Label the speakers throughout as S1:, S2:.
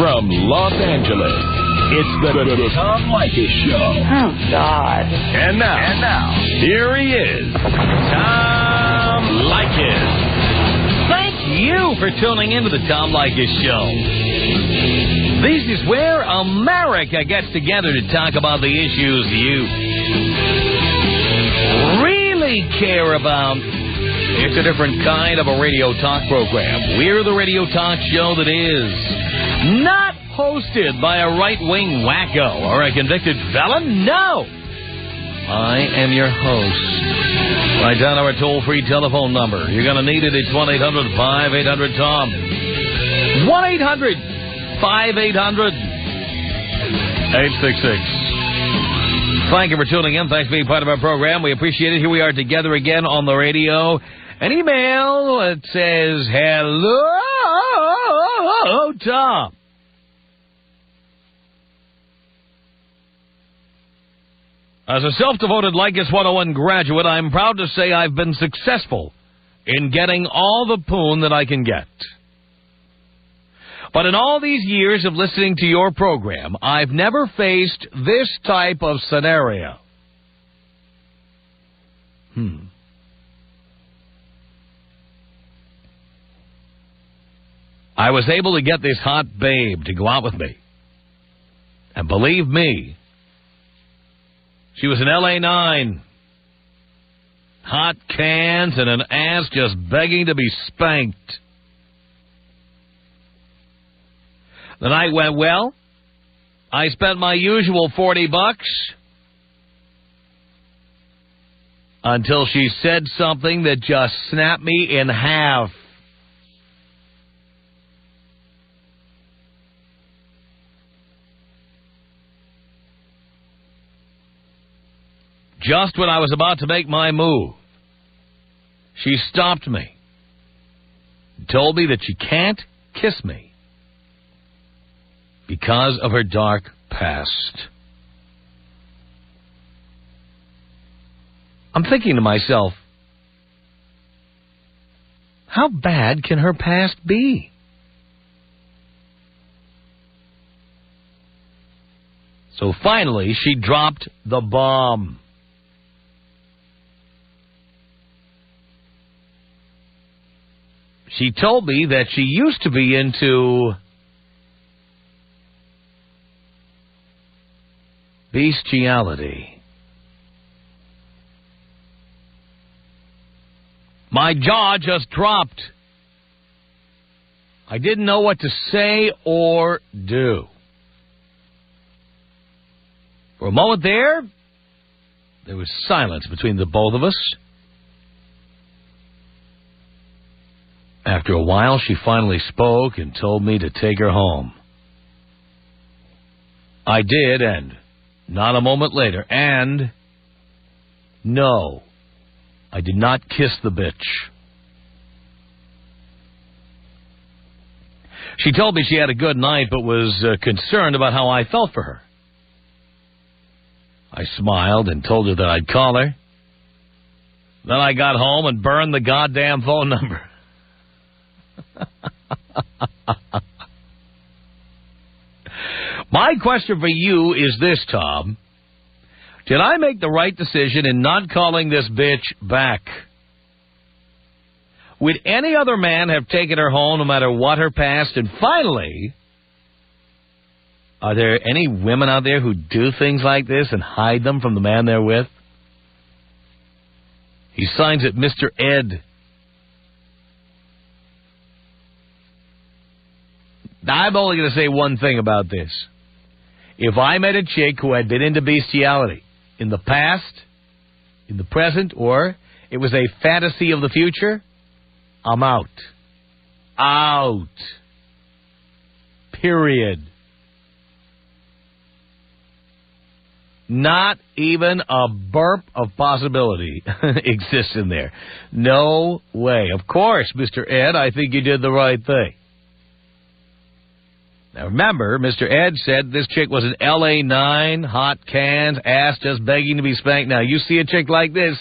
S1: From Los Angeles, it's the Tom Leykis Show.
S2: Oh, God.
S1: And now, here he is, Tom Leykis.
S3: Thank you for tuning into the Tom Leykis Show. This is where America gets together to talk about the issues you really care about. It's a different kind of a radio talk program. We're the radio talk show that is not hosted by a right-wing wacko or a convicted felon. No! I am your host. Write down our toll-free telephone number. You're going to need it. It's 1-800-5800-TOM. 1-800-5800-866. Thank you for tuning in. Thanks for being part of our program. We appreciate it. Here we are together again on the radio. An email that says, hello, Tom. As a self-devoted Leykis 101 graduate, I'm proud to say I've been successful in getting all the poon that I can get. But in all these years of listening to your program, I've never faced this type of scenario. I was able to get this hot babe to go out with me. And believe me, she was an LA 9. Hot cans and an ass just begging to be spanked. The night went well. I spent my usual $40 until she said something that just snapped me in half. Just when I was about to make my move, she stopped me and told me that she can't kiss me because of her dark past. I'm thinking to myself, how bad can her past be? So finally, she dropped the bomb. She told me that she used to be into bestiality. My jaw just dropped. I didn't know what to say or do. For a moment there was silence between the both of us. After a while, she finally spoke and told me to take her home. I did, and not a moment later. And no, I did not kiss the bitch. She told me she had a good night, but was concerned about how I felt for her. I smiled and told her that I'd call her. Then I got home and burned the goddamn phone number. My question for you is this, Tom. Did I make the right decision in not calling this bitch back? Would any other man have taken her home no matter what her past? And finally, are there any women out there who do things like this and hide them from the man they're with? He signs it Mr. Ed. I'm only going to say one thing about this. If I met a chick who had been into bestiality in the past, in the present, or it was a fantasy of the future, I'm out. Out. Period. Not even a burp of possibility exists in there. No way. Of course, Mr. Ed, I think you did the right thing. Now, remember, Mr. Ed said this chick was an LA 9, hot cans, ass just begging to be spanked. Now, you see a chick like this,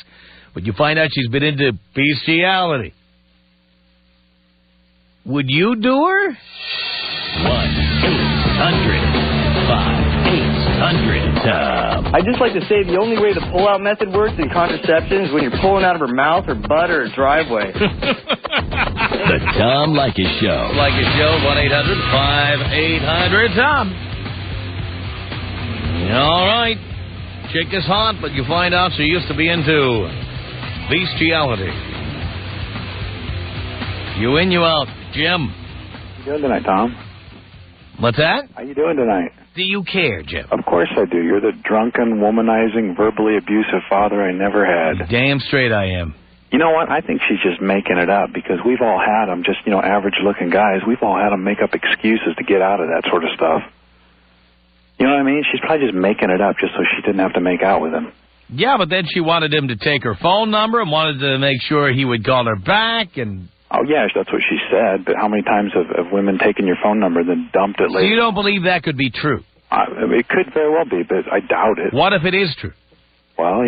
S3: but you find out she's been into bestiality. Would you do her?
S1: 1, 2,
S3: 1-800-5800-TOM.
S2: I'd just like to say the only way the pull-out method works in contraception is when you're pulling out of her mouth or butt or her driveway.
S1: The Tom Leykis Show.
S3: Leykis Show, 1-800-5800-TOM. All right. Chick is hot, but you find out she used to be into bestiality. You in, you out. Jim.
S4: How you doing tonight, Tom?
S3: What's that?
S4: How you doing tonight?
S3: Do you care, Jim?
S4: Of course I do. You're the drunken, womanizing, verbally abusive father I never had.
S3: Damn straight I am.
S4: You know what? I think she's just making it up because we've all had them, just, average-looking guys. We've all had them make up excuses to get out of that sort of stuff. You know what I mean? She's probably just making it up just so she didn't have to make out with him.
S3: Yeah, but then she wanted him to take her phone number and wanted to make sure he would call her back and...
S4: Oh, yeah, that's what she said, but how many times have women taken your phone number and then dumped it later?
S3: So you don't believe that could be true?
S4: It could very well be, but I doubt it.
S3: What if it is true?
S4: Well,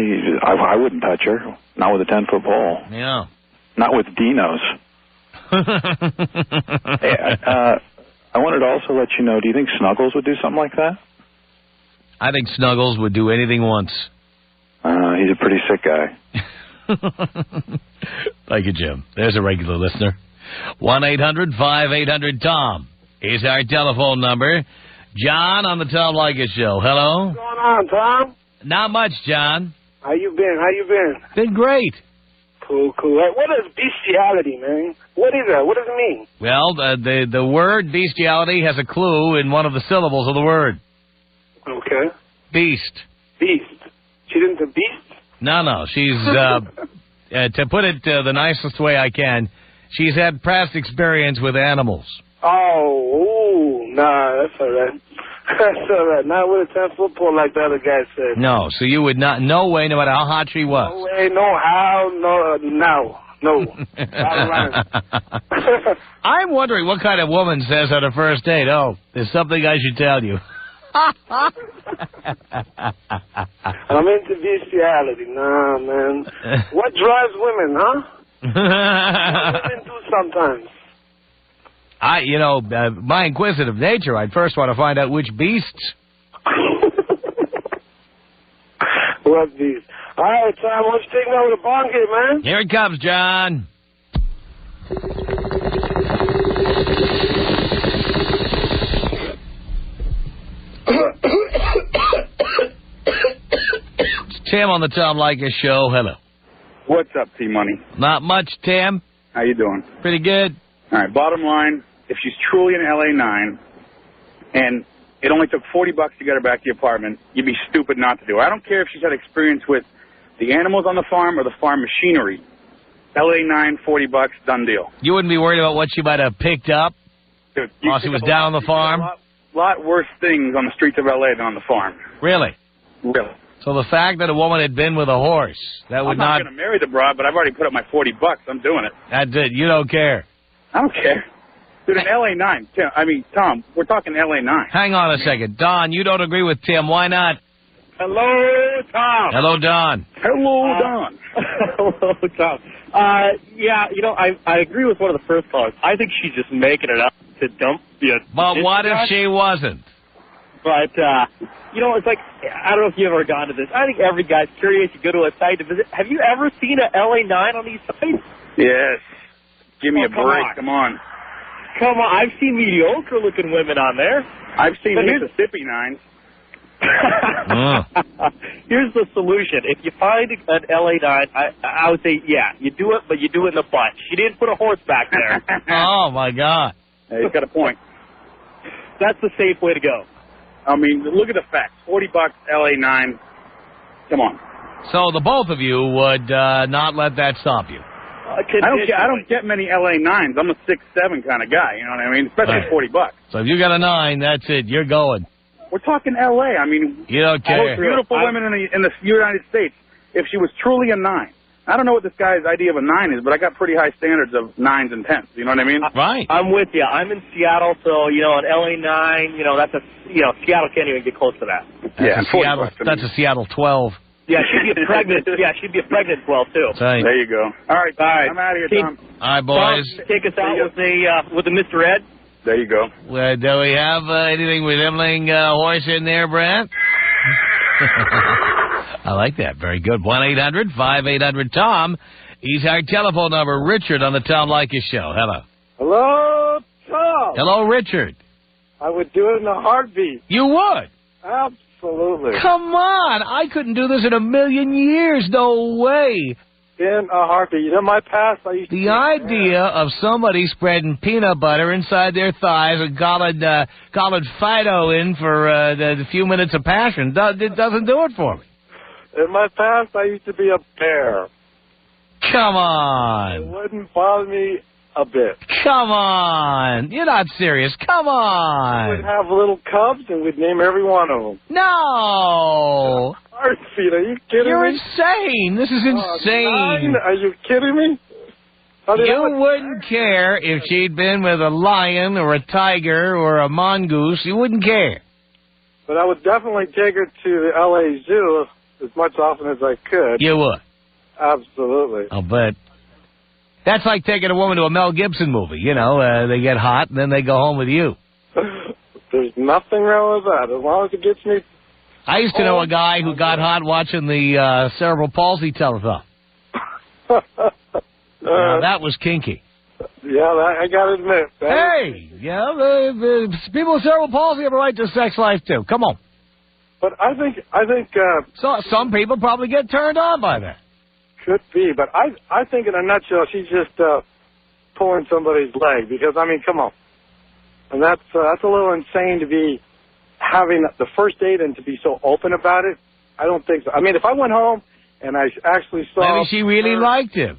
S4: I wouldn't touch her. Not with a 10-foot pole.
S3: Yeah.
S4: Not with Dinos. Hey, I wanted to also let you know, do you think Snuggles would do something like that?
S3: I think Snuggles would do anything once.
S4: He's a pretty sick guy.
S3: Thank you, Jim. There's a regular listener. 1-800-5800-TOM is our telephone number. John on the Tom Leykis Show. Hello?
S5: What's going on, Tom?
S3: Not much, John.
S5: How you been?
S3: Been great.
S5: Cool. Hey, what is bestiality, man? What is that? What does it mean?
S3: Well, the word bestiality has a clue in one of the syllables of the word.
S5: Okay.
S3: Beast.
S5: Beast. She's into beast?
S3: No. She's, to put it the nicest way I can, she's had past experience with animals.
S5: Nah, that's all right. That's all right. Not with a 10-foot pole like the other guy said.
S3: No, so you would not, no way, no matter how hot she was.
S5: No way, no how, no.
S3: I'm wondering what kind of woman says on a first date, oh, there's something I should tell you.
S5: I'm into bestiality. Nah, man. What drives women, huh? What women do sometimes.
S3: My inquisitive nature, I'd first want to find out which beasts.
S5: What beast? All right, Tom, why don't you take me over to Bongate, man?
S3: Here it comes, John. It's Tim on the Tom Leykis Show. Hello.
S6: What's up, T-Money?
S3: Not much, Tim.
S6: How you doing?
S3: Pretty good.
S6: All right, bottom line, if she's truly an LA9 and it only took $40 to get her back to the apartment, you'd be stupid not to do it. I don't care if she's had experience with the animals on the farm or the farm machinery. LA9, $40, done deal.
S3: You wouldn't be worried about what she might have picked up
S6: Dude,
S3: while she was down on the farm?
S6: A lot worse things on the streets of LA than on the farm.
S3: Really?
S6: Really.
S3: So the fact that a woman had been with a horse, that would
S6: I'm not going to marry the broad, but I've already put up my $40. I'm doing it.
S3: That's it. You don't care.
S6: I don't care. Dude, an LA9. Tom, we're talking LA9.
S3: Hang on a second. Don, you don't agree with Tim. Why not?
S6: Hello, Tom.
S3: Hello, Don.
S6: Hello, Don.
S7: Hello, Tom. Yeah, I agree with one of the first callers. I think she's just making it up to dump you.
S3: But what if she wasn't?
S7: But, it's like, I don't know if you've ever gone to this. I think every guy's curious. You go to a site to visit. Have you ever seen an LA9 on these sites?
S6: Yes. Give me a break. Come on.
S7: Come on. I've seen mediocre-looking women on there.
S6: I've seen Mississippi 9s.
S7: Here's the solution. If you find an LA9, I would say, yeah, you do it, but you do it in the butt. She didn't put a horse back there.
S3: Oh, my God.
S6: Hey, he's got a point.
S7: That's the safe way to go.
S6: I mean, look at the facts. $40, LA9. Come on.
S3: So the both of you would not let that stop you?
S6: I don't get many LA9s. I'm a 6'7" kind of guy, you know what I mean? Especially
S3: right.
S6: $40.
S3: So if you got a 9, that's it. You're going.
S6: We're talking LA. I mean,
S3: you don't care.
S6: Most beautiful women in the United States. If she was truly a 9. I don't know what this guy's idea of a 9 is, but I got pretty high standards of 9s and 10s. You know what I mean?
S3: Right.
S7: I'm with you. I'm in Seattle, so, an LA9, Seattle can't even get close to that.
S3: That's a Seattle 12.
S7: Yeah, she'd be a pregnant. She'd be a pregnant 12 too.
S3: Right.
S6: There you go. All right. I'm out of here, Tom.
S3: All right, boys.
S7: Tom, take us out with the Mr. Ed.
S6: There you go.
S3: Well, do we have anything resembling horse in there, Brent? I like that. Very good. 1-800-5800-TOM. He's our telephone number. Richard on the Tom Leykis Show. Hello.
S5: Hello, Tom.
S3: Hello, Richard.
S5: I would do it in a heartbeat.
S3: You would?
S5: Absolutely.
S3: Come on. I couldn't do this in a million years. No way.
S5: In a heartbeat. You know, in my past, I used to...
S3: The idea of somebody spreading peanut butter inside their thighs and calling Fido in for the few minutes of passion, it doesn't do it for me.
S5: In my past, I used to be a bear.
S3: Come on.
S5: It wouldn't bother me a bit.
S3: Come on. You're not serious. Come on.
S5: We'd have little cubs, and we'd name every one of them.
S3: No.
S5: Heartbeat, are you kidding
S3: You're
S5: me?
S3: insane. This is insane.
S5: 9? Are you kidding me?
S3: You wouldn't care if she'd been with a lion or a tiger or a mongoose. You wouldn't care.
S5: But I would definitely take her to the L.A. Zoo as much often as I could.
S3: You would.
S5: Absolutely.
S3: I'll bet. That's like taking a woman to a Mel Gibson movie. You know, they get hot and then they go home with you.
S5: There's nothing wrong with that. As long as it gets me...
S3: I used to know a guy who got hot watching the cerebral palsy telethon. Now, that was kinky.
S5: Yeah, I got to admit.
S3: Hey, the people with cerebral palsy have a right to sex life, too. Come on.
S5: But I think
S3: so some people probably get turned on by that.
S5: Could be, but I think in a nutshell, she's just pulling somebody's leg because, I mean, come on. And that's a little insane to be having the first date and to be so open about it. I don't think so. I mean, if I went home and I actually saw...
S3: Maybe she really liked him.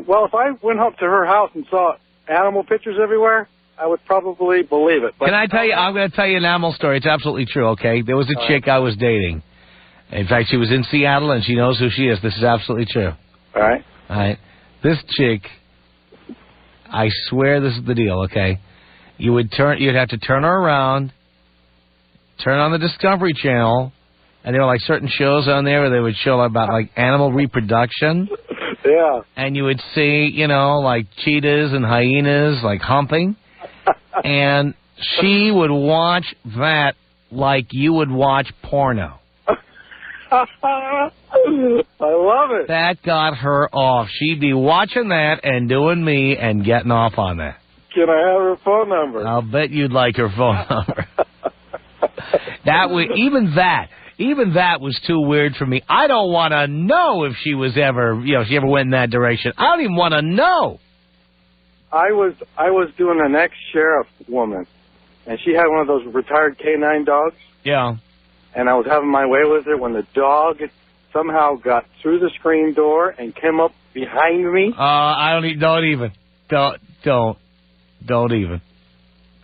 S5: Well, if I went home to her house and saw animal pictures everywhere, I would probably believe it. But
S3: can I tell you, I'm going to tell you an animal story. It's absolutely true, okay? There was a chick I was dating. In fact, she was in Seattle, and she knows who she is. This is absolutely true.
S5: All right.
S3: All right. This chick, I swear this is the deal, okay? You'd have to turn her around, turn on the Discovery Channel, and there were like certain shows on there where they would show about like animal reproduction.
S5: Yeah.
S3: And you would see, you know, like cheetahs and hyenas like humping. And she would watch that like you would watch porno.
S5: I love it.
S3: That got her off. She'd be watching that and doing me and getting off on that.
S5: Can I have her phone number?
S3: I'll bet you'd like her phone number. Even that was too weird for me. I don't want to know if she was ever, she ever went in that direction. I don't even want to know.
S5: I was doing an ex-sheriff woman, and she had one of those retired canine dogs.
S3: Yeah.
S5: And I was having my way with her when the dog somehow got through the screen door and came up behind me.
S3: Don't even. I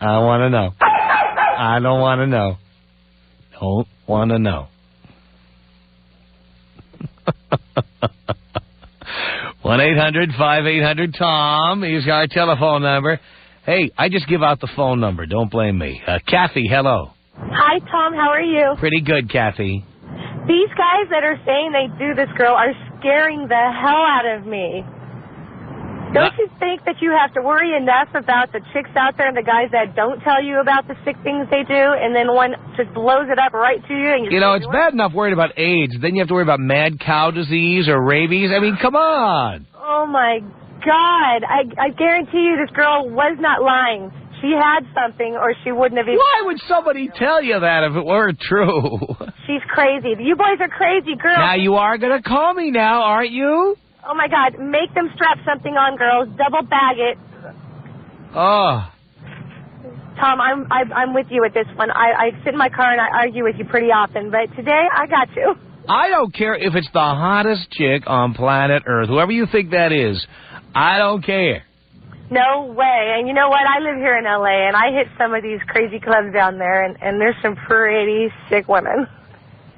S3: don't want to know. I don't want to know. Don't want to know. 1-800-5800-TOM is our telephone number. Hey, I just give out the phone number. Don't blame me. Kathy, hello.
S8: Hi, Tom. How are you?
S3: Pretty good, Kathy.
S8: These guys that are saying they do this girl are scaring the hell out of me. Don't you think that you have to worry enough about the chicks out there and the guys that don't tell you about the sick things they do, and then one just blows it up right to you? And
S3: it's bad enough worried about AIDS. Then you have to worry about mad cow disease or rabies. I mean, come on.
S8: Oh, my God. I guarantee you this girl was not lying. She had something, or she wouldn't have even...
S3: Why would somebody tell you that if it were true?
S8: She's crazy. You boys are crazy, girls.
S3: Now, you are going to call me now, aren't you?
S8: Oh, my God. Make them strap something on, girls. Double bag it.
S3: Oh.
S8: Tom, I'm with you with this one. I sit in my car and I argue with you pretty often, but today I got you.
S3: I don't care if it's the hottest chick on planet Earth, whoever you think that is. I don't care.
S8: No way. And you know what? I live here in L.A., and I hit some of these crazy clubs down there, and there's some pretty sick women.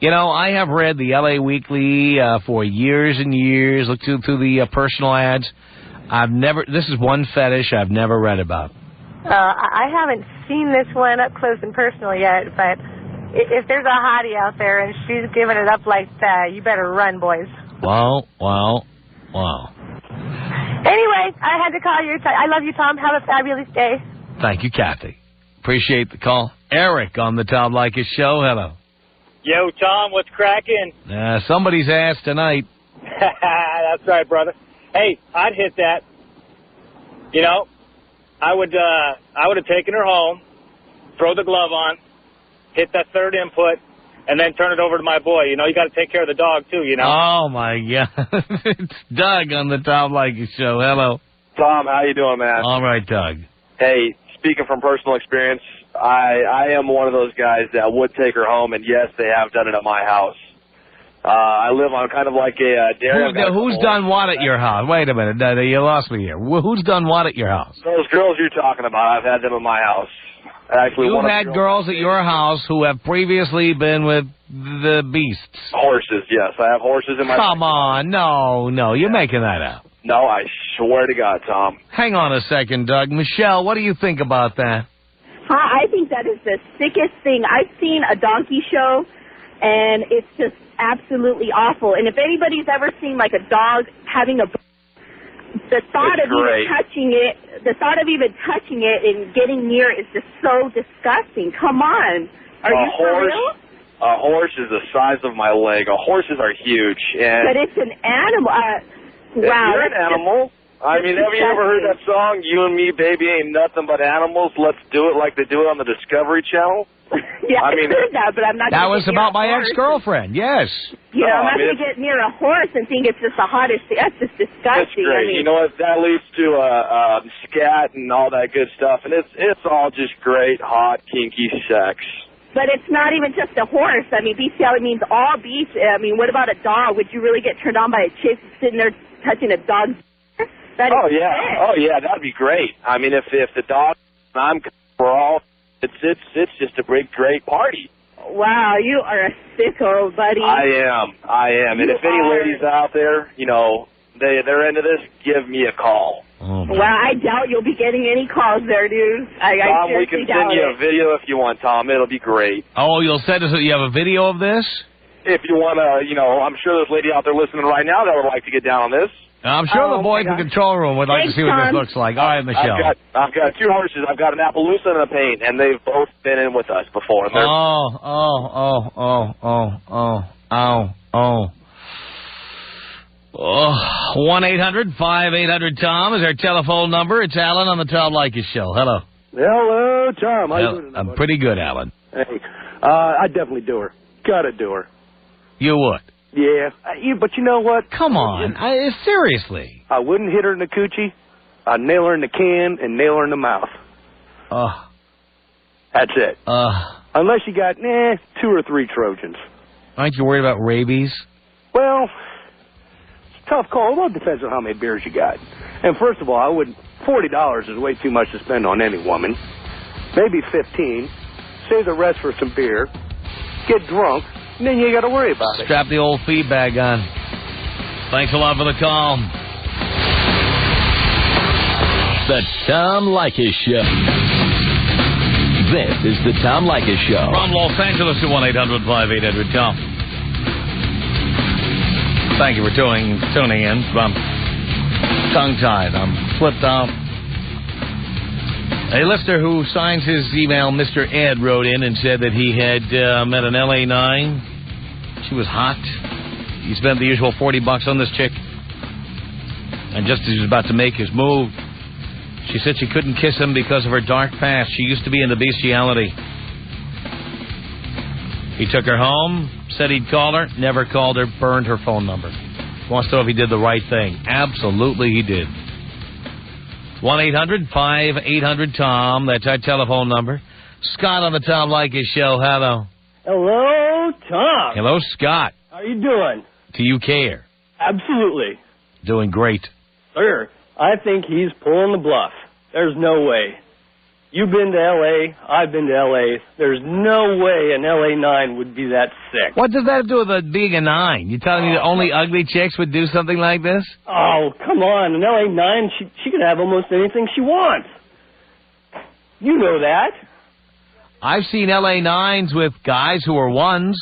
S3: I have read the L.A. Weekly for years and years, looked through the personal ads. This is one fetish I've never read about.
S8: I haven't seen this one up close and personal yet, but if there's a hottie out there and she's giving it up like that, you better run, boys.
S3: Wow.
S8: Anyway, I had to call you. I love you, Tom. Have a fabulous day.
S3: Thank you, Kathy. Appreciate the call. Eric on the Tom Leykis Show. Hello.
S7: Yo, Tom, what's cracking?
S3: Somebody's ass tonight.
S7: That's right, brother. Hey, I'd hit that. You know, I would have taken her home, throw the glove on, hit that third input, and then turn it over to my boy. You know, you got to take care of the dog, too, you know.
S3: Oh, my God. It's Doug on the Tom Leykis Show. Hello.
S9: Tom, how you doing, man?
S3: All right, Doug.
S9: Hey, speaking from personal experience, I am one of those guys that would take her home, and yes, they have done it at my house. I live on kind of like a dairy.
S3: Who's done what at your house? Wait a minute. You lost me here. Who's done what at your house?
S9: Those girls you're talking about, I've had them at my house. Actually,
S3: You've had girls at your house who have previously been with the beasts.
S9: Horses, yes. I have horses in my...
S3: Come on. No. You're making that up.
S9: No, I swear to God, Tom.
S3: Hang on a second, Doug. Michelle, what do you think about that?
S10: I think that is the sickest thing. I've seen a donkey show, and it's just absolutely awful. And if anybody's ever seen, like, a dog having a... The thought of even touching it and getting near it is just so disgusting. Come on. Are you for real?
S9: A horse is the size of my leg. Horses are huge.
S10: But it's an animal. Wow.
S9: You're an animal. I mean, have you ever heard that song, You and Me, Baby, Ain't Nothing But Animals? Let's do it like they do it on the Discovery Channel?
S10: Yeah, I mean, heard that, but I'm not.
S3: That was about my ex-girlfriend. Yes.
S10: You know, I'm not going to get near a horse and think it's just the hottest thing. That's just disgusting.
S9: That's great.
S10: I mean,
S9: you know what? That leads to scat and all that good stuff, and it's all just great, hot, kinky sex.
S10: But it's not even just a horse. I mean, bestiality means all beasts. I mean, what about a dog? Would you really get turned on by a chick sitting there touching a dog?
S9: Oh yeah, that'd be great. I mean, if the dog, we're all. It's just a great party.
S10: Wow, you are a sicko, buddy.
S9: I am. And if any ladies out there, you know, they're into this, give me a call.
S3: Oh,
S10: well, I doubt you'll be getting any calls there, dude.
S9: Tom, we can send you a video if you want, Tom. It'll be great.
S3: Oh, you'll send us. You have a video of this?
S9: If you want to, you know, I'm sure there's a lady out there listening right now that would like to get down on this.
S3: I'm sure the boys in the control room would like to see what this looks like. All right, Michelle.
S9: I've got two horses. I've got an Appaloosa and a Paint, and they've both been in with us before. And
S3: Oh. 1-800-5800-TOM is our telephone number. It's Alan on the Tom Leykis Show. Hello.
S11: Hello, Tom. How you doing?
S3: I'm pretty good, Alan.
S11: Hey, I'd definitely do her. Gotta do her.
S3: You would?
S11: Yeah. But you know what?
S3: Come on. Seriously.
S11: I wouldn't hit her in the coochie. I'd nail her in the can and nail her in the mouth. That's it. Unless you got, 2 or 3 Trojans.
S3: Aren't you worried about rabies?
S11: Well, it's a tough call. It all depends on how many beers you got. And first of all, $40 is way too much to spend on any woman. Maybe 15. Save the rest for some beer. Get drunk. And then you got to worry about it.
S3: Strap the old feed bag on. Thanks a lot for the call.
S1: The Tom Leykis Show. This is the Tom Leykis Show.
S3: From Los Angeles to 1-800-5800-TOM. Thank you for tuning in. I'm tongue-tied. I'm flipped out. A listener who signs his email, Mr. Ed, wrote in and said that he had met an LA 9. She was hot. He spent the usual $40 on this chick. And just as he was about to make his move, she said she couldn't kiss him because of her dark past. She used to be into bestiality. He took her home, said he'd call her, never called her, burned her phone number. Wants to know if he did the right thing. Absolutely he did. 1-800-5800-TOM. That's our telephone number. Scott on the Tom Leykis Show. Hello.
S12: Hello, Tom.
S3: Hello, Scott.
S12: How are you doing?
S3: Do you care?
S12: Absolutely.
S3: Doing great.
S12: Sir, I think he's pulling the bluff. There's no way. You've been to L.A., I've been to L.A. There's no way an L.A. 9 would be that sick.
S3: What does that have to do with being a 9? You telling me that only ugly chicks would do something like this?
S12: Oh, come on. An L.A. 9, she can have almost anything she wants. You know that.
S3: I've seen LA 9s with guys who are 1s.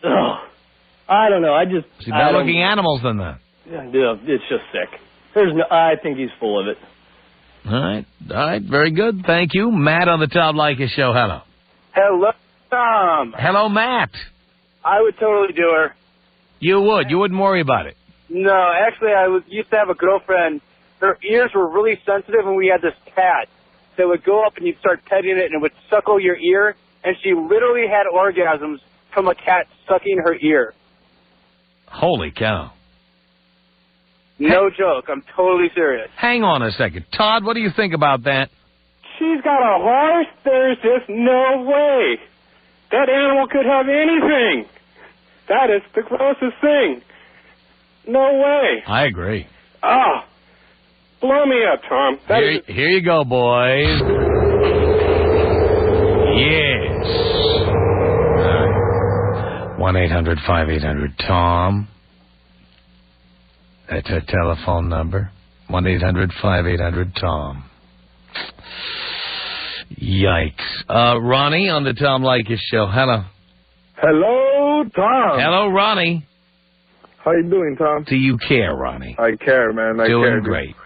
S12: Oh, I don't know.
S3: See, better-looking animals than that.
S12: Yeah, it's just sick. I think he's full of it.
S3: All right, very good. Thank you. Matt on the Tom Leykis Show. Hello.
S13: Hello, Tom.
S3: Hello, Matt.
S13: I would totally do her.
S3: You would? You wouldn't worry about it?
S13: No, actually, used to have a girlfriend. Her ears were really sensitive, and we had this cat that would go up and you'd start petting it, and it would suckle your ear, and she literally had orgasms from a cat sucking her ear.
S3: Holy cow.
S13: No joke. I'm totally serious.
S3: Hang on a second. Todd, what do you think about that?
S11: She's got a horse? There's just no way. That animal could have anything. That is the closest thing. No way.
S3: I agree.
S11: Ah. Blow me up, Tom.
S3: Here you go, boys. Yes. 1-800-5800-TOM. That's our telephone number. 1-800-5800-TOM. Yikes. Ronnie on the Tom Leykis Show. Hello.
S14: Hello, Tom.
S3: Hello, Ronnie.
S14: How you doing, Tom?
S3: Do you care, Ronnie?
S14: I care, man. I
S3: Doing
S14: care.
S3: Great.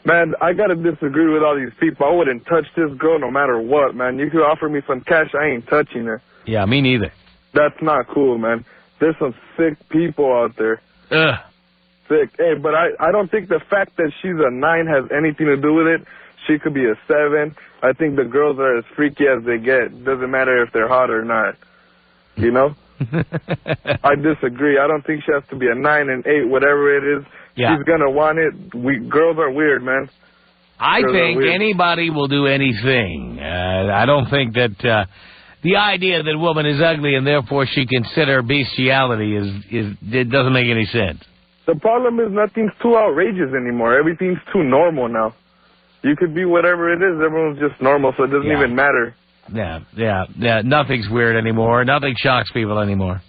S14: Man, I gotta disagree with all these people. I wouldn't touch this girl no matter what, man. You could offer me some cash, I ain't touching her.
S3: Yeah, me neither.
S14: That's not cool, man. There's some sick people out there.
S3: Ugh.
S14: Sick. Hey, but I don't think the fact that she's a 9 has anything to do with it. She could be a 7. I think the girls are as freaky as they get. Doesn't matter if they're hot or not. You know? I disagree. I don't think she has to be a 9 and 8, whatever it is.
S3: Yeah.
S14: She's gonna want it. Girls are weird, man.
S3: I think anybody will do anything. I don't think that the idea that a woman is ugly and therefore she consider bestiality it doesn't make any sense.
S14: The problem is nothing's too outrageous anymore. Everything's too normal now. You could be whatever it is. Everyone's just normal, so it doesn't even matter.
S3: Yeah. Nothing's weird anymore. Nothing shocks people anymore.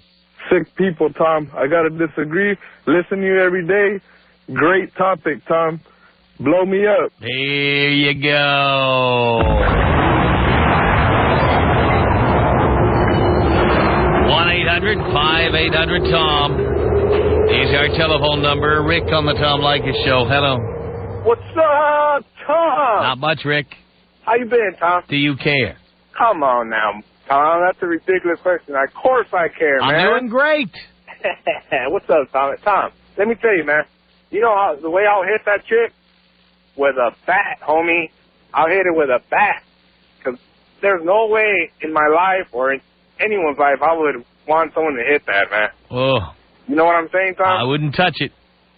S14: Sick people, Tom. I gotta disagree. Listen to you every day. Great topic, Tom. Blow me up.
S3: Here you go. 1-800-5800-TOM is our telephone number. Rick on the Tom Leykis Show. Hello.
S5: What's up, Tom?
S3: Not much, Rick.
S5: How you been, Tom?
S3: Do you care?
S5: Come on now, Tom. That's a ridiculous question. Of course I care, man.
S3: I'm doing great.
S5: What's up, Tom? Tom, let me tell you, man. You know the way I'll hit that chick? With a bat, homie. I'll hit it with a bat. Because there's no way in my life or in anyone's life I would want someone to hit that, man.
S3: Oh.
S5: You know what I'm saying, Tom?
S3: I wouldn't touch it.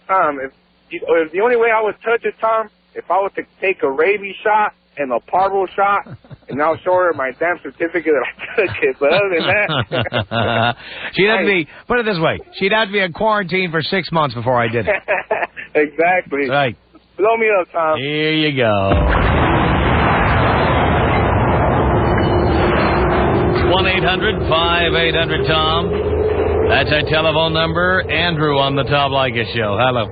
S5: Tom, if the only way I would touch it, Tom, if I was to take a rabies shot and a parvo shot, and I'll show her my damn certificate that I took it. But other than that...
S3: she'd have to be, put it this way, she'd have to be in quarantine for 6 months before I did it.
S5: Exactly.
S3: Right.
S5: Blow me up, Tom.
S3: Here you go. 1-800-5800-TOM. That's our telephone number. Andrew on the Tom Leykis Show. Hello.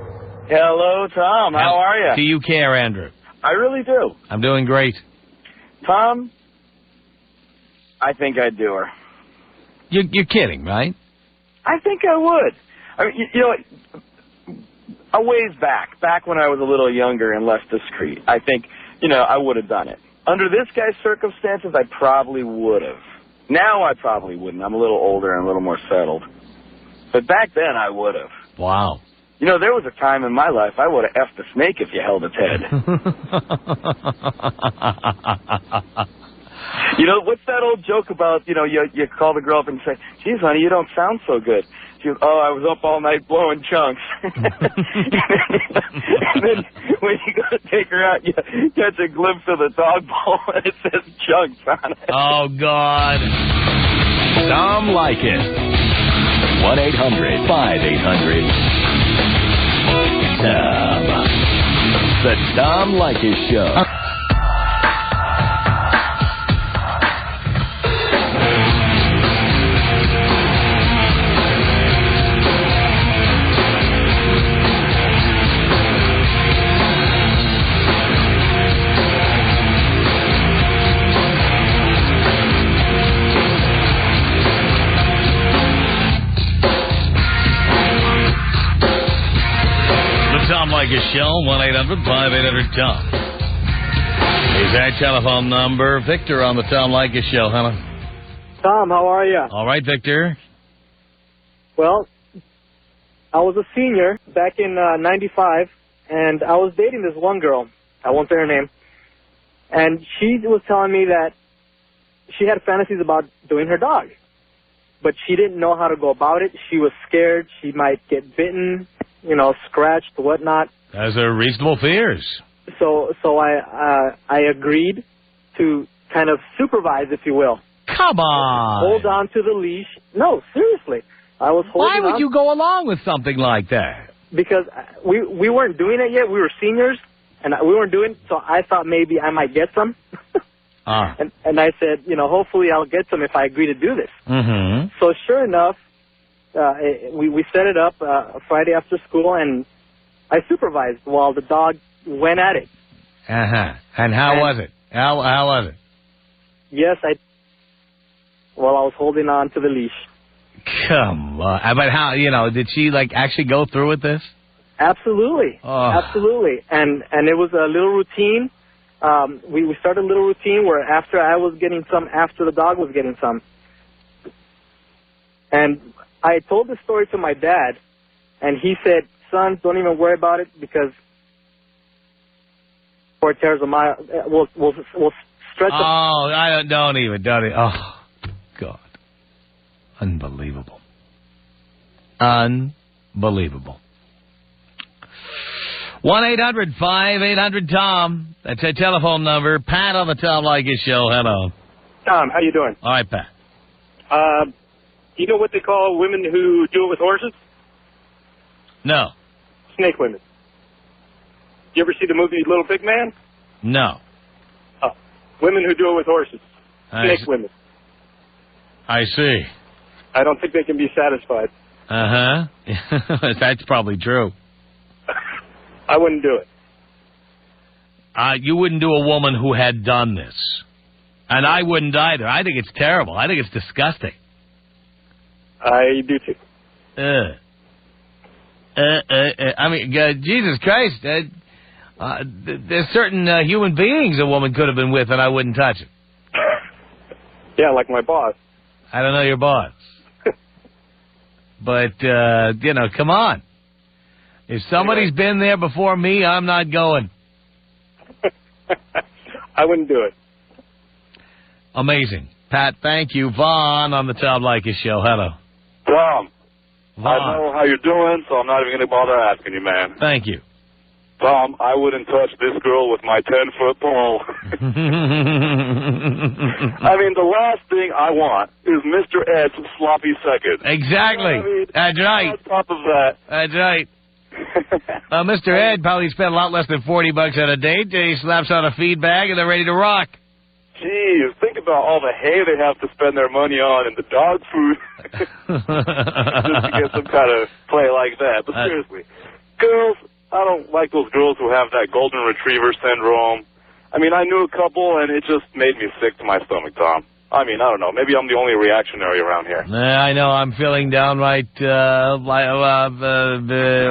S15: Hello, Tom. How are you?
S3: Do you care, Andrew?
S15: I really do.
S3: I'm doing great.
S15: Tom, I think I'd do her.
S3: You're kidding, right?
S15: I think I would. I mean, you know, a ways back when I was a little younger and less discreet, I think, I would have done it. Under this guy's circumstances, I probably would have. Now I probably wouldn't. I'm a little older and a little more settled. But back then, I would have.
S3: Wow.
S15: There was a time in my life I would have effed a snake if you held its head. What's that old joke about, you call the girl up and say, geez, honey, you don't sound so good. She goes, oh, I was up all night blowing chunks. And then when you go to take her out, you catch a glimpse of the dog bowl and it says chunks on it.
S3: Oh, God.
S1: Tom Leykis. 1-800-5800-TOM. The Tom Leykis Show.
S3: Tom Leykis Show, 1-800-5800-TOM. Is that telephone number? Victor on the Tom Leykis Show. Hello.
S16: Tom, how are you?
S3: All right, Victor.
S16: Well, I was a senior back in '95, and I was dating this one girl. I won't say her name. And she was telling me that she had fantasies about doing her dog. But she didn't know how to go about it. She was scared she might get bitten, scratched, whatnot.
S3: Those are reasonable fears.
S16: So I agreed to kind of supervise, if you will.
S3: Come on.
S16: Hold on to the leash. No, seriously. I was holding on.
S3: Why would you go along with something like that?
S16: Because we weren't doing it yet. We were seniors, and we weren't doing it, so I thought maybe I might get some. And I said, hopefully I'll get some if I agree to do this.
S3: Mm-hmm.
S16: So sure enough, we set it up Friday after school, and I supervised while the dog went at it.
S3: Uh-huh. And how was it? How was it?
S16: Yes, while I was holding on to the leash.
S3: Come on. But how, did she, actually go through with this?
S16: Absolutely.
S3: Oh.
S16: Absolutely. And it was a little routine. We started a little routine where after I was getting some, after the dog was getting some. And I told this story to my dad, and he said, son, don't even worry about it because 4 tears a mile, we'll stretch them.
S3: Oh, don't even. Oh, God. Unbelievable. Unbelievable. 1-800-5800-TOM. That's a telephone number. Pat on the Tom Leykis Show. Hello.
S17: Tom, how you doing?
S3: All right, Pat.
S17: You know what they call women who do it with horses?
S3: No.
S17: Snake women. You ever see the movie Little Big Man?
S3: No.
S17: Oh, women who do it with horses. Snake women.
S3: I see.
S17: I don't think they can be satisfied.
S3: Uh-huh. That's probably true.
S17: I wouldn't do it.
S3: You wouldn't do a woman who had done this. And I wouldn't either. I think it's terrible. I think it's disgusting.
S17: I do too.
S3: I mean, Jesus Christ. There's certain human beings a woman could have been with and I wouldn't touch it.
S17: Yeah, like my boss.
S3: I don't know your boss. But, come on. If somebody's been there before me, I'm not going.
S17: I wouldn't do it.
S3: Amazing. Pat, thank you. Vaughn on the Tom Leykis Show. Hello.
S18: Tom,
S3: Vaughn.
S18: I know how you're doing, so I'm not even going to bother asking you, man.
S3: Thank you.
S18: Tom, I wouldn't touch this girl with my 10-foot pole. I mean, the last thing I want is Mr. Ed's sloppy seconds.
S3: Exactly.
S18: You know what I mean?
S3: That's right.
S18: On top of that.
S3: That's right. Mr. Ed probably spent a lot less than $40 on a date. He slaps on a feed bag and they're ready to rock.
S18: Jeez, think about all the hay they have to spend their money on and the dog food just to get some kind of play like that. But seriously, girls, I don't like those girls who have that golden retriever syndrome. I mean, I knew a couple and it just made me sick to my stomach, Tom. I mean, I don't know. Maybe I'm the only reactionary around here.
S3: I know. I'm feeling downright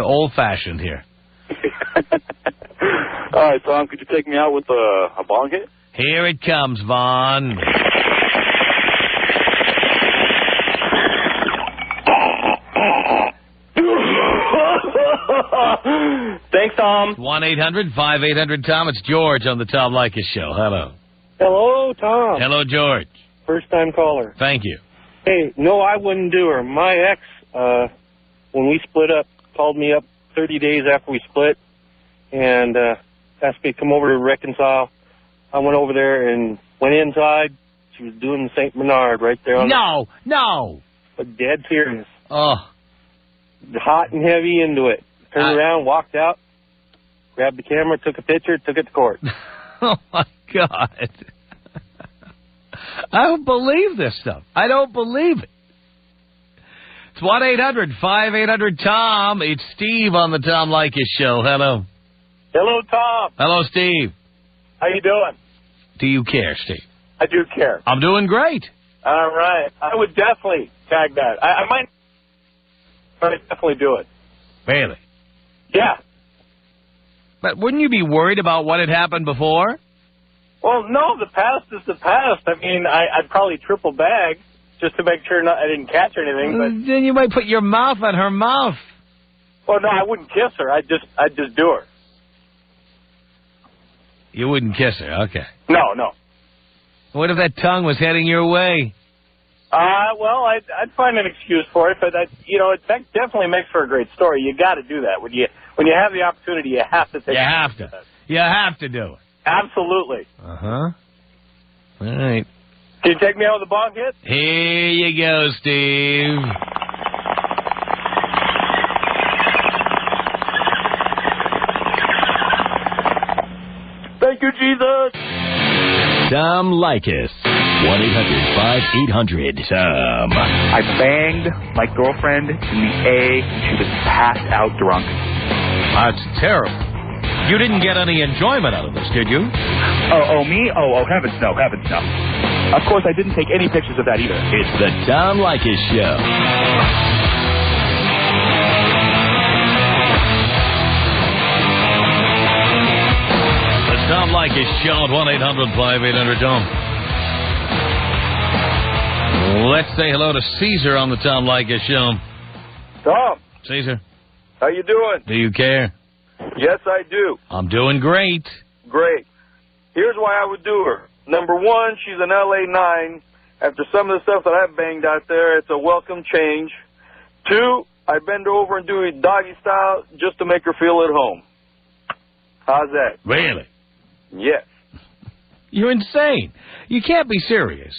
S3: old-fashioned here.
S18: All right, Tom, could you take me out with a bong hit?
S3: Here it comes, Vaughn.
S16: Thanks, Tom.
S3: 1-800-5800-TOM. It's George on the Tom Leykis Show. Hello.
S19: Hello, Tom.
S3: Hello, George.
S19: First-time caller.
S3: Thank you.
S19: Hey, no, I wouldn't do her. My ex, when we split up, called me up 30 days after we split and asked me to come over to reconcile. I went over there and went inside. She was doing the St. Bernard right there.
S3: No.
S19: But dead serious.
S3: Oh.
S19: Hot and heavy into it. Turned around, walked out, grabbed the camera, took a picture, took it to court.
S3: Oh, my God. I don't believe this stuff. I don't believe it. It's 1-800-5800-TOM. It's Steve on the Tom Leykis Show. Hello.
S17: Hello, Tom.
S3: Hello, Steve.
S17: How you doing?
S3: Do you care, Steve?
S17: I do care.
S3: I'm doing great.
S17: All right. I would definitely tag that. I might, but I'd definitely do it.
S3: Really?
S17: Yeah.
S3: But wouldn't you be worried about what had happened before?
S7: Well, no, the past is the past. I mean, I'd probably triple bag just to make sure I didn't catch anything. But
S3: then you might put your mouth on her mouth.
S7: Well, no, I wouldn't kiss her. I'd just do her.
S3: You wouldn't kiss her, okay.
S7: No, no.
S3: What if that tongue was heading your way?
S7: Well, I'd find an excuse for it, but that definitely makes for a great story. You got to do that when you have the opportunity. You have to take.
S3: You have to do it.
S7: Absolutely.
S3: All right.
S7: Can you take me out with a bong hit?
S3: Here you go, Steve.
S7: Thank you, Jesus.
S1: Tom Leykis. 1-800-5800-TOM.
S20: I banged my girlfriend in the A and she was passed out drunk.
S3: That's terrible. You didn't get any enjoyment out of this, did you?
S20: Oh, me? Oh, heavens no, heavens no. Of course, I didn't take any pictures of that either.
S1: It's the Tom Leykis Show.
S3: The Tom Leykis Show at 1-800-5800-TOM. Let's say hello to Caesar on the Tom Leykis Show.
S21: Tom.
S3: Caesar.
S21: How you doing?
S3: Do you care?
S21: Yes, I do.
S3: I'm doing great.
S21: Great. Here's why I would do her. Number one, she's an LA 9. After some of the stuff that I've banged out there, it's a welcome change. Two, I bend her over and do it doggy style just to make her feel at home. How's that?
S3: Really?
S21: Yes.
S3: You're insane. You can't be serious.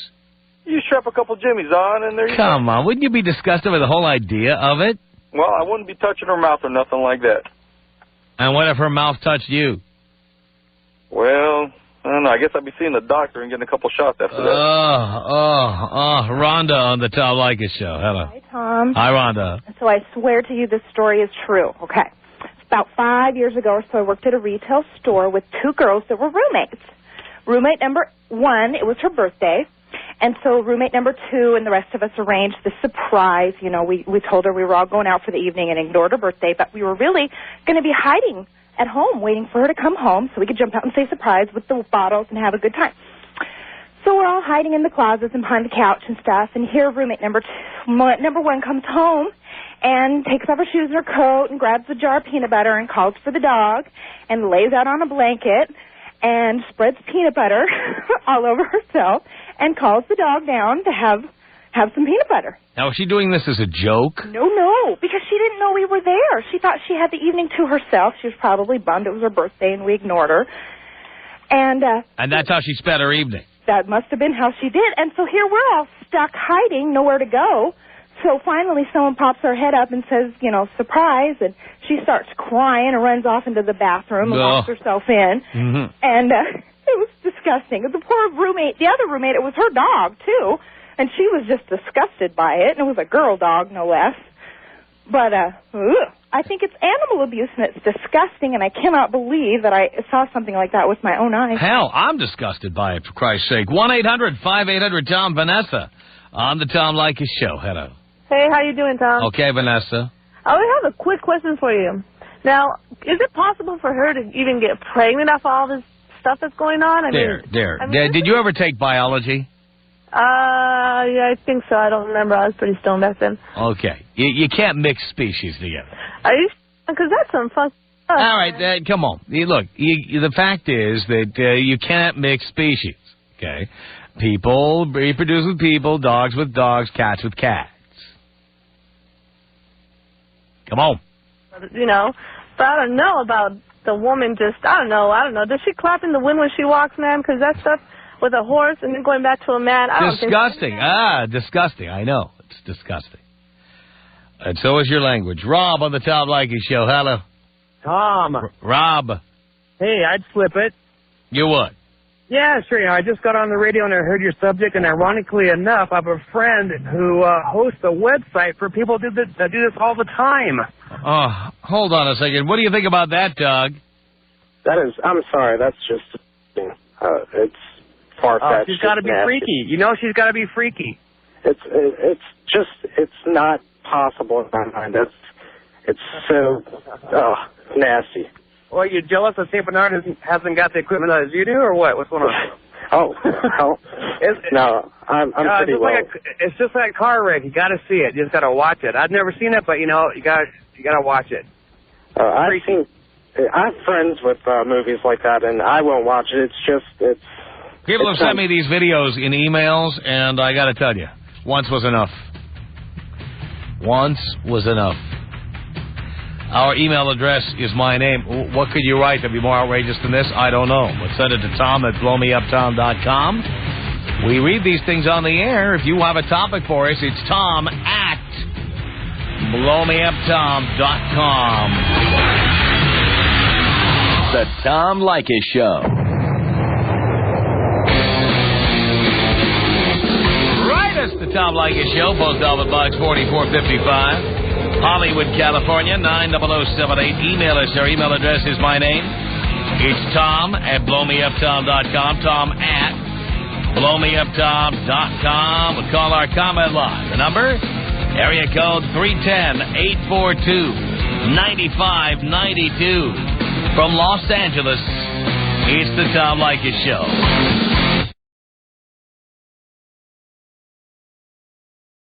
S21: You strap a couple jimmies on and there you go.
S3: Come on, wouldn't you be disgusted with the whole idea of it?
S21: Well, I wouldn't be touching her mouth or nothing like that.
S3: And what if her mouth touched you?
S21: Well, I don't know. I guess I'd be seeing the doctor and getting a couple shots after that.
S3: Rhonda on the Tom Leykis Show. Hello.
S22: Hi, Tom.
S3: Hi, Rhonda.
S22: So I swear to you this story is true. Okay. About 5 years ago or so, I worked at a retail store with two girls that were roommates. Roommate number one, it was her birthday. And so roommate number two and the rest of us arranged the surprise. You know, we told her we were all going out for the evening and ignored her birthday, but we were really going to be hiding at home, waiting for her to come home so we could jump out and say surprise with the bottles and have a good time. So we're all hiding in the closets and behind the couch and stuff, and here roommate number one comes home and takes off her shoes and her coat and grabs a jar of peanut butter and calls for the dog and lays out on a blanket and spreads peanut butter all over herself and calls the dog down to have some peanut butter.
S3: Now, is she doing this as a joke?
S22: No, because she didn't know we were there. She thought she had the evening to herself. She was probably bummed it was her birthday and we ignored her. And
S3: that's how she spent her evening.
S22: That must have been how she did. And so here we're all stuck hiding, nowhere to go. So finally someone pops her head up and says, you know, surprise. And she starts crying and runs off into the bathroom and locks herself in.
S3: Mm-hmm.
S22: And it was disgusting. The poor roommate, the other roommate, it was her dog, too. And she was just disgusted by it. And it was a girl dog, no less. But I think it's animal abuse, and it's disgusting, and I cannot believe that I saw something like that with my own eyes.
S3: Hell, I'm disgusted by it, for Christ's sake. 1-800-5800-TOM. Vanessa on the Tom Leykis Show. Hello.
S23: Hey, how you doing, Tom?
S3: Okay, Vanessa.
S23: I would have a quick question for you. Now, is it possible for her to even get pregnant off all this stuff that's going on?
S3: Did you ever take biology?
S23: Yeah, I think so. I don't remember. I was pretty stoned back then.
S3: Okay. You can't mix species together.
S23: Are you? Because that's some fun stuff.
S3: All right, come on. Look, the fact is that you can't mix species, okay? People reproduce with people, dogs with dogs, cats with cats. Come on.
S23: You know, but I don't know about the woman just, I don't know. Does she clap in the wind when she walks, man? Because that stuff with a horse and then going back to a man, I don't think
S3: disgusting. Disgusting. I know. It's disgusting. And so is your language. Rob on the Tom Leykis Show. Hello.
S24: Tom.
S3: Rob.
S24: Hey, I'd flip it.
S3: You would?
S24: Yeah, sure. You know, I just got on the radio and I heard your subject, and ironically enough, I have a friend who hosts a website for people that do this all the time.
S3: Oh, hold on a second. What do you think about that, Doug?
S24: I'm sorry, that's just, it's far-fetched. She's got to be freaky. You know she's got to be freaky.
S25: It's not possible in my mind. It's so nasty.
S24: Well, you jealous that St. Bernard hasn't got the equipment as you do, or what? What's going on?
S2: No, I'm pretty well.
S24: It's just like a car wreck. You got to see it. You just got to watch it. I've never seen it, but you got to watch it.
S2: I have friends with movies like that, and I won't watch it. It's
S3: People have sent me these videos in emails, and I got to tell you, once was enough. Once was enough. Our email address is my name. What could you write that'd be more outrageous than this? I don't know. But send it to Tom at blowmeuptom.com. We read these things on the air. If you have a topic for us, it's Tom at blowmeuptom.com.
S1: The Tom Leykis Show.
S3: Right, it's the Tom Leykis Show. Post Office Box 4455. Hollywood, California, 90078. Email us. Our email address is my name. It's Tom at blowmeuptom.com. Tom at blowmeuptom.com. We'll call our comment line. The number? Area code 310-842-9592. From Los Angeles, it's the Tom Leykis Show.